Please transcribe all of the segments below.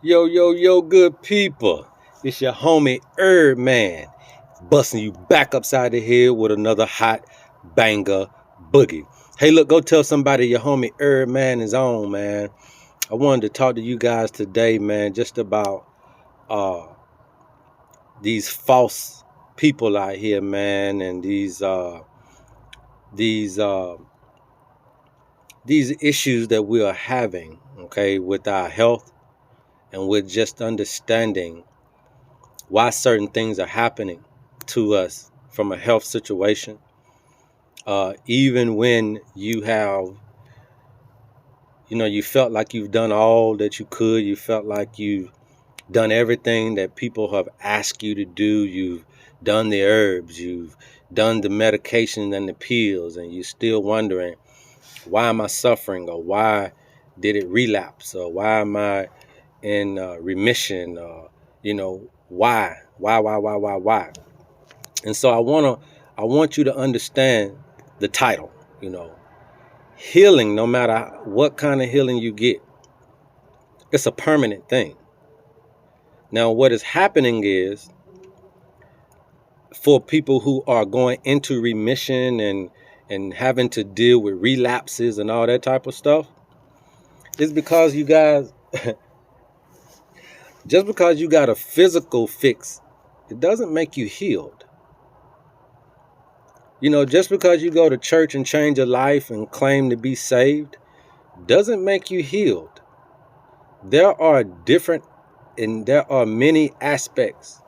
Yo, yo, yo, good people. It's your homie HerbMan, busting you back upside the head with another hot banger boogie. Hey, look, go tell somebody your homie HerbMan is on, man. I wanted to talk to you guys today, man, just about these false people out here, man, and these issues that we are having, okay, with our health and with just understanding why certain things are happening to us from a health situation. Even when you have, you felt like you've done all that you could, you felt like you've done everything that people have asked you to do, you've done the herbs, you've done the medication and the pills, and you're still wondering, why am I suffering, or why did it relapse, or why am I in remission, or why? And so I want you to understand the title. Healing, no matter what kind of healing you get, it's a permanent thing. Now, what is happening is, for people who are going into remission and having to deal with relapses and all that type of stuff, it's because you guys, just because you got a physical fix, it doesn't make you healed. Just because you go to church and change your life and claim to be saved doesn't make you healed. There are many aspects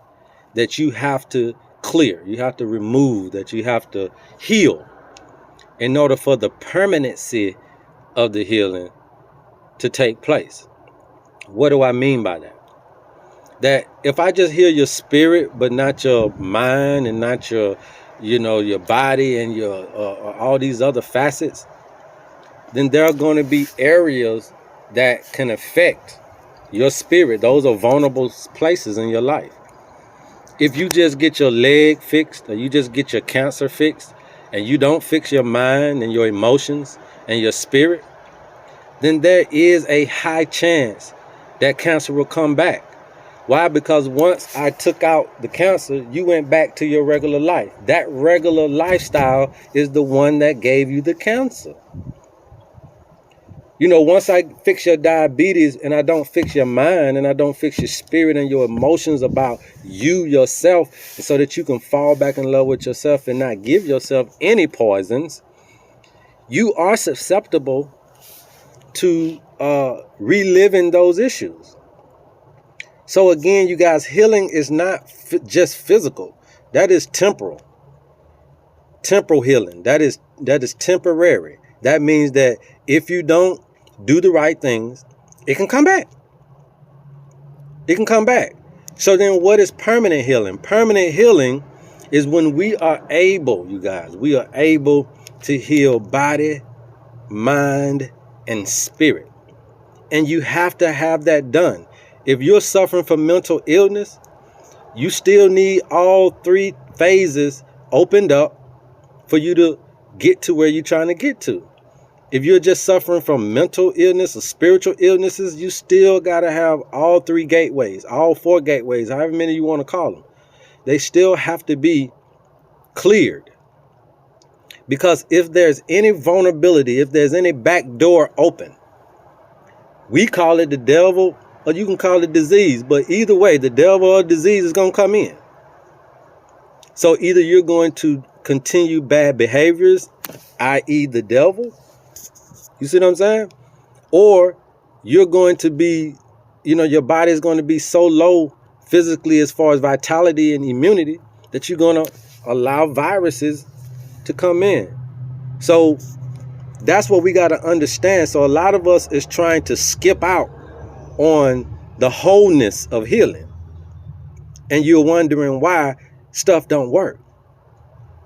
that you have to clear, you have to remove, that you have to heal in order for the permanency of the healing to take place. What do I mean by that? That if I just heal your spirit, but not your mind and not your body and your all these other facets, then there are going to be areas that can affect your spirit. Those are vulnerable places in your life. If you just get your leg fixed, or you just get your cancer fixed, and you don't fix your mind and your emotions and your spirit, then there is a high chance that cancer will come back. Why? Because once I took out the cancer, you went back to your regular life. That regular lifestyle is the one that gave you the cancer. Once I fix your diabetes and I don't fix your mind and I don't fix your spirit and your emotions about you, yourself, so that you can fall back in love with yourself and not give yourself any poisons, you are susceptible to reliving those issues. So again, you guys, healing is not just physical. That is temporal. Temporal healing. That is temporary. That means that if you don't do the right things, it can come back. It can come back. So then what is permanent healing? Permanent healing is when we are able to heal body, mind, and spirit. And you have to have that done. If you're suffering from mental illness, you still need all three phases opened up for you to get to where you're trying to get to. If you're just suffering from mental illness or spiritual illnesses, you still got to have all three gateways, all four gateways, however many you want to call them. They still have to be cleared. Because if there's any vulnerability, if there's any back door open, we call it the devil, or you can call it disease. But either way, the devil or disease is going to come in. So either you're going to continue bad behaviors, i.e. the devil, you see what I'm saying? Or you're going to be, your body is going to be so low physically as far as vitality and immunity that you're going to allow viruses to come in. So that's what we got to understand. So a lot of us is trying to skip out on the wholeness of healing. And you're wondering why stuff don't work.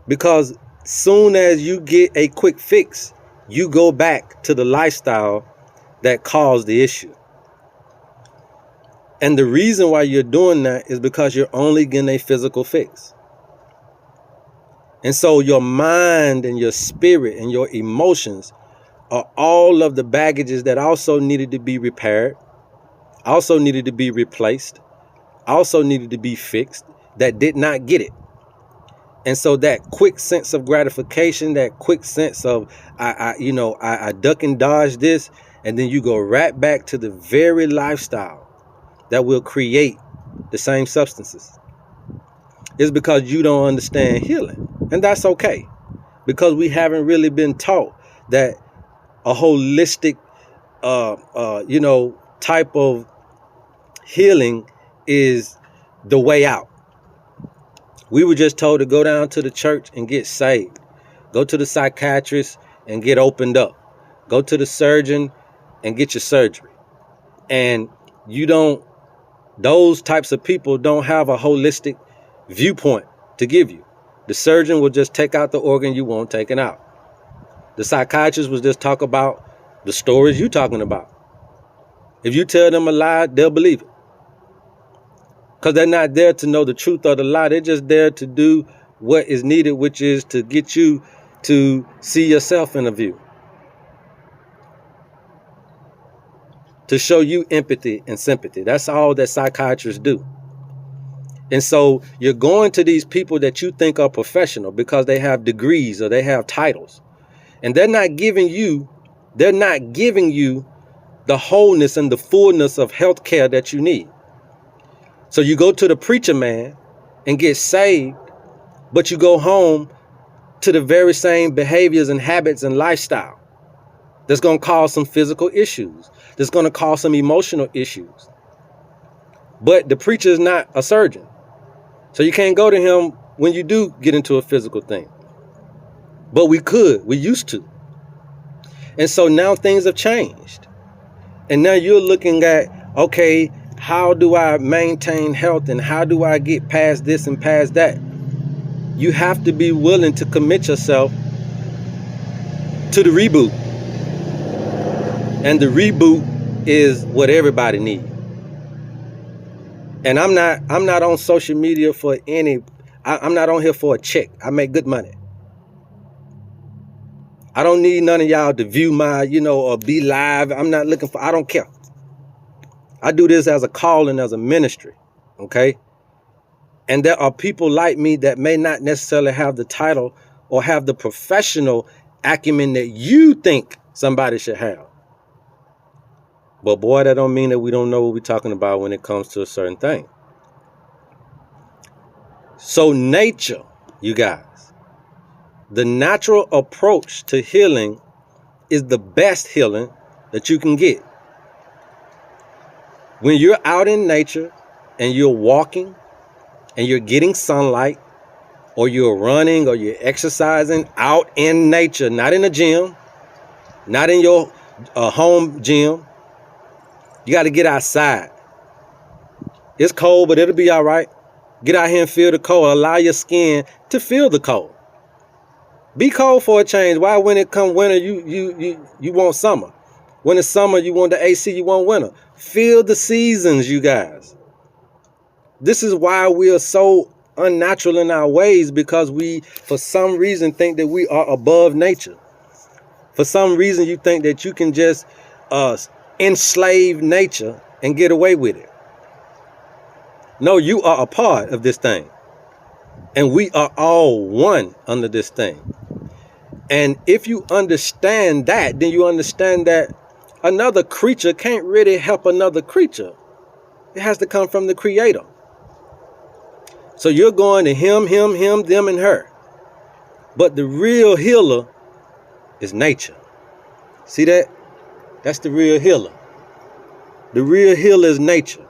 Because soon as you get a quick fix, you go back to the lifestyle that caused the issue. And the reason why you're doing that is because you're only getting a physical fix. And so your mind and your spirit and your emotions are all of the baggages that also needed to be repaired, also needed to be replaced, also needed to be fixed, that did not get it. And so that quick sense of gratification, that quick sense of, I duck and dodge this, and then you go right back to the very lifestyle that will create the same substances. It's because you don't understand healing. And that's okay, because we haven't really been taught that a holistic, type of healing is the way out. We were just told to go down to the church and get saved. Go to the psychiatrist and get opened up. Go to the surgeon and get your surgery. And those types of people don't have a holistic viewpoint to give you. The surgeon will just take out the organ you want taken out. The psychiatrist will just talk about the stories you're talking about. If you tell them a lie, they'll believe it. Because they're not there to know the truth of the lie. They're just there to do what is needed, which is to get you to see yourself in a view. To show you empathy and sympathy. That's all that psychiatrists do. And so you're going to these people that you think are professional because they have degrees or they have titles. And they're not giving you the wholeness and the fullness of health care that you need. So you go to the preacher man and get saved, but you go home to the very same behaviors and habits and lifestyle that's going to cause some physical issues, that's going to cause some emotional issues. But the preacher is not a surgeon. So you can't go to him when you do get into a physical thing. But we used to. And so now things have changed. And now you're looking at, okay, how do I maintain health and how do I get past this and past that? You have to be willing to commit yourself to the reboot. And the reboot is what everybody needs. And I'm not on social media for I'm not on here for a check. I make good money. I don't need none of y'all to view my, or be live. I don't care. I do this as a calling, as a ministry, okay? And there are people like me that may not necessarily have the title or have the professional acumen that you think somebody should have. But boy, that don't mean that we don't know what we're talking about when it comes to a certain thing. So nature, you guys, the natural approach to healing is the best healing that you can get. When you're out in nature and you're walking and you're getting sunlight, or you're running or you're exercising out in nature, not in a gym, not in your home gym, you got to get outside. It's cold, but it'll be all right. Get out here and feel the cold. Allow your skin to feel the cold. Be cold for a change. Why, when it come winter, you want summer? When it's summer, you want the AC, you want winter. Feel the seasons, you guys. This is why we are so unnatural in our ways, because we, for some reason, think that we are above nature. For some reason, you think that you can just enslave nature and get away with it. No, you are a part of this thing. And we are all one under this thing. And if you understand that, then you understand that another creature can't really help another creature. It has to come from the Creator. So you're going to him, them, and her. But the real healer is nature. See that? That's the real healer. The real healer is nature.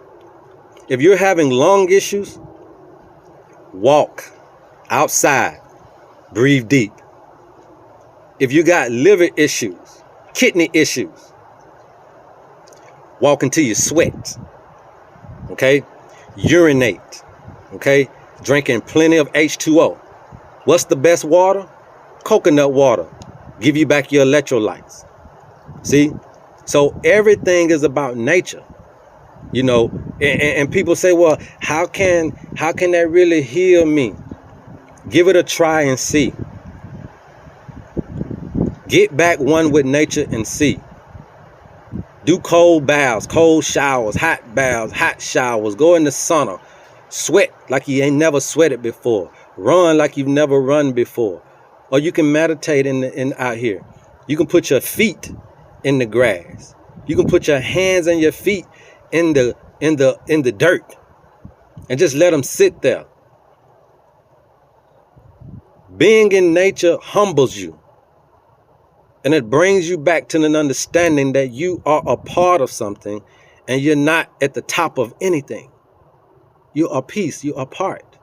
If you're having lung issues, walk outside, breathe deep. If you got liver issues, kidney issues, walk until you sweat. Okay? Urinate. Okay? Drinking plenty of H2O. What's the best water? Coconut water. Give you back your electrolytes. See? So everything is about nature. You know, and people say, well, how can that really heal me? Give it a try and see. Get back one with nature and see. Do cold baths, cold showers, hot baths, hot showers. Go in the sauna. Sweat like you ain't never sweated before. Run like you've never run before. Or you can meditate in out here. You can put your feet in the grass. You can put your hands and your feet in the dirt and just let them sit there. Being in nature humbles you. And it brings you back to an understanding that you are a part of something and you're not at the top of anything. You are piece, you are part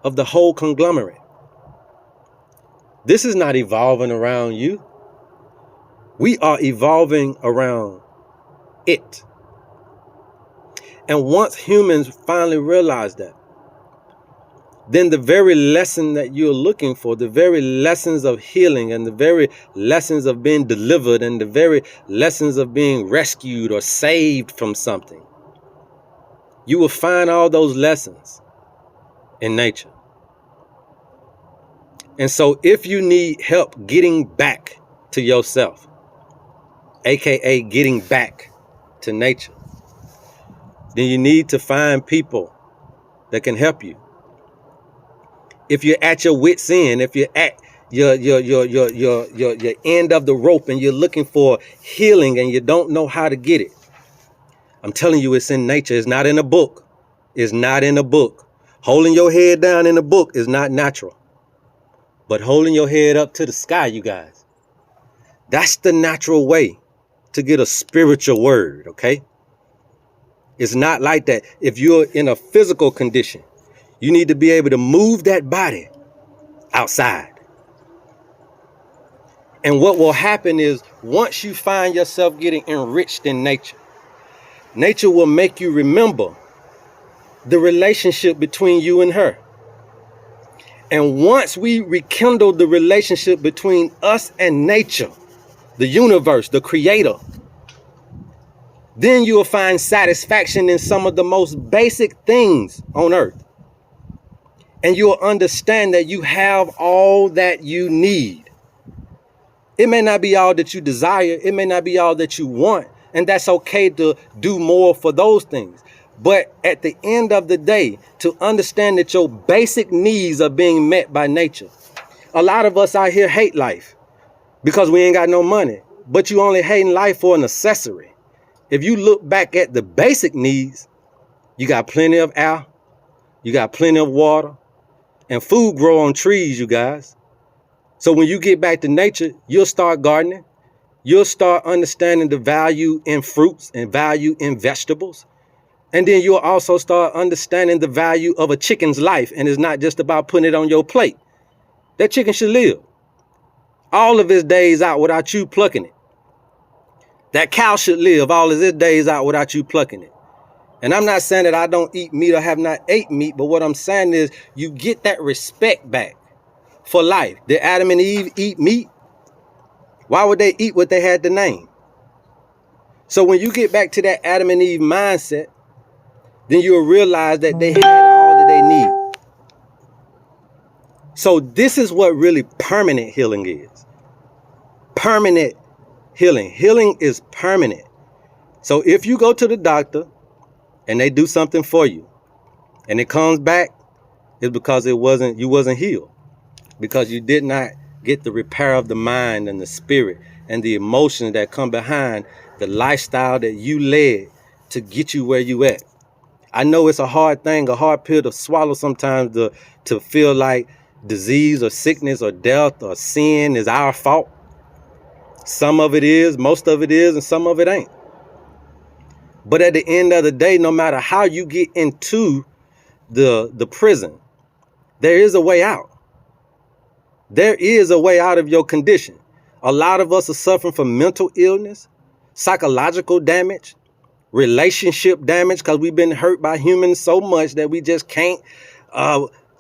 of the whole conglomerate. This is not evolving around you. We are evolving around it. And once humans finally realize that, then the very lesson that you're looking for, the very lessons of healing and the very lessons of being delivered and the very lessons of being rescued or saved from something, you will find all those lessons in nature. And so if you need help getting back to yourself, aka getting back to nature, then you need to find people that can help you. If you're at your wit's end, if you're at your end of the rope and you're looking for healing and you don't know how to get it, I'm telling you, it's in nature. It's not in a book. It's not in a book. Holding your head down in a book is not natural. But holding your head up to the sky, you guys, that's the natural way to get a spiritual word, okay? It's not like that. If you're in a physical condition, you need to be able to move that body outside. And what will happen is once you find yourself getting enriched in nature, nature will make you remember the relationship between you and her. And once we rekindle the relationship between us and nature, the universe, the creator, then you will find satisfaction in some of the most basic things on earth. And you'll understand that you have all that you need. It may not be all that you desire. It may not be all that you want. And that's okay to do more for those things. But at the end of the day, to understand that your basic needs are being met by nature. A lot of us out here hate life because we ain't got no money. But you only hating life for an accessory. If you look back at the basic needs, you got plenty of air. You got plenty of water. And food grow on trees, you guys. So when you get back to nature, you'll start gardening. You'll start understanding the value in fruits and value in vegetables. And then you'll also start understanding the value of a chicken's life. And it's not just about putting it on your plate. That chicken should live all of its days out without you plucking it. That cow should live all of its days out without you plucking it. And I'm not saying that I don't eat meat or have not ate meat, but what I'm saying is you get that respect back for life. Did Adam and Eve eat meat? Why would they eat what they had to name? So when you get back to that Adam and Eve mindset, then you'll realize that they had all that they need. So this is what really permanent healing is. Permanent healing. Healing is permanent. So if you go to the doctor and they do something for you and it comes back, it's because you wasn't healed. Because you did not get the repair of the mind and the spirit and the emotions that come behind the lifestyle that you led to get you where you at. I know it's a hard thing, a hard pill to swallow sometimes to feel like disease or sickness or death or sin is our fault. Some of it is, most of it is, and some of it ain't. But at the end of the day, no matter how you get into the prison, there is a way out. There is a way out of your condition. A lot of us are suffering from mental illness, psychological damage, relationship damage, because we've been hurt by humans so much that we just can't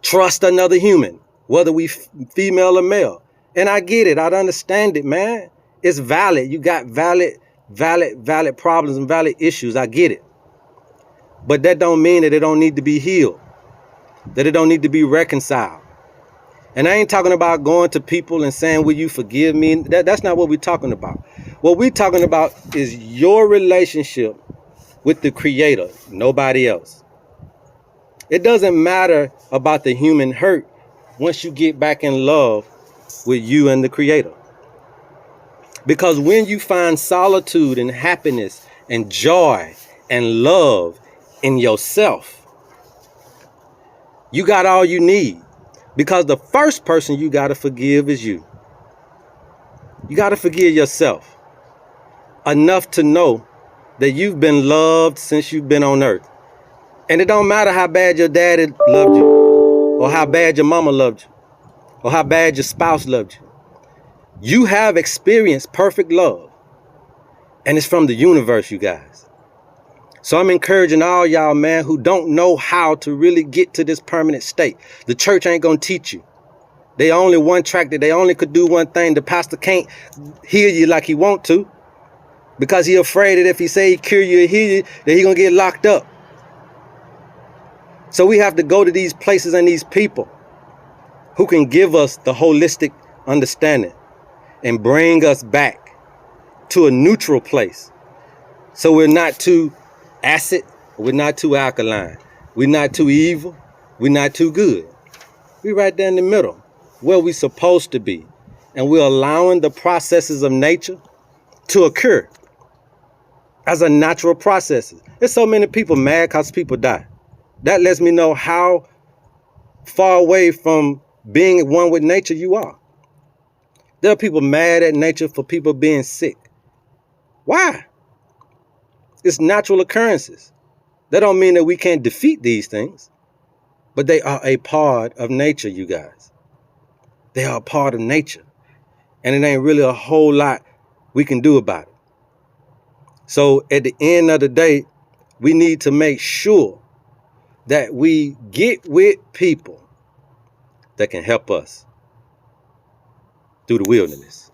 trust another human, whether we female or male. And I get it. I understand it, man. It's valid. You got valid problems and valid issues. I get it. But that don't mean that it don't need to be healed, that it don't need to be reconciled. And I ain't talking about going to people and saying, will you forgive me? That's not what we're talking about. What we're talking about is your relationship with the Creator, nobody else. It doesn't matter about the human hurt once you get back in love with you and the Creator. Because when you find solitude and happiness and joy and love in yourself, you got all you need. Because the first person you got to forgive is you. You got to forgive yourself enough to know that you've been loved since you've been on earth. And it don't matter how bad your daddy loved you, or how bad your mama loved you, or how bad your spouse loved you. You have experienced perfect love. And it's from the universe, you guys. So I'm encouraging all y'all, man, who don't know how to really get to this permanent state. The church ain't gonna teach you. They only one track, that they only could do one thing. The pastor can't heal you like he want to, because he afraid that if he say he cure you or heal you, that he gonna get locked up. So we have to go to these places and these people who can give us the holistic understanding and bring us back to a neutral place. So we're not too acid, we're not too alkaline, we're not too evil, we're not too good. We're right there in the middle, where we're supposed to be. And we're allowing the processes of nature to occur as a natural process. There's so many people mad because people die. That lets me know how far away from being one with nature you are. There are people mad at nature for people being sick. Why? It's natural occurrences. That don't mean that we can't defeat these things, but they are a part of nature, you guys. They are a part of nature. And it ain't really a whole lot we can do about it. So at the end of the day, we need to make sure that we get with people that can help us through the wilderness.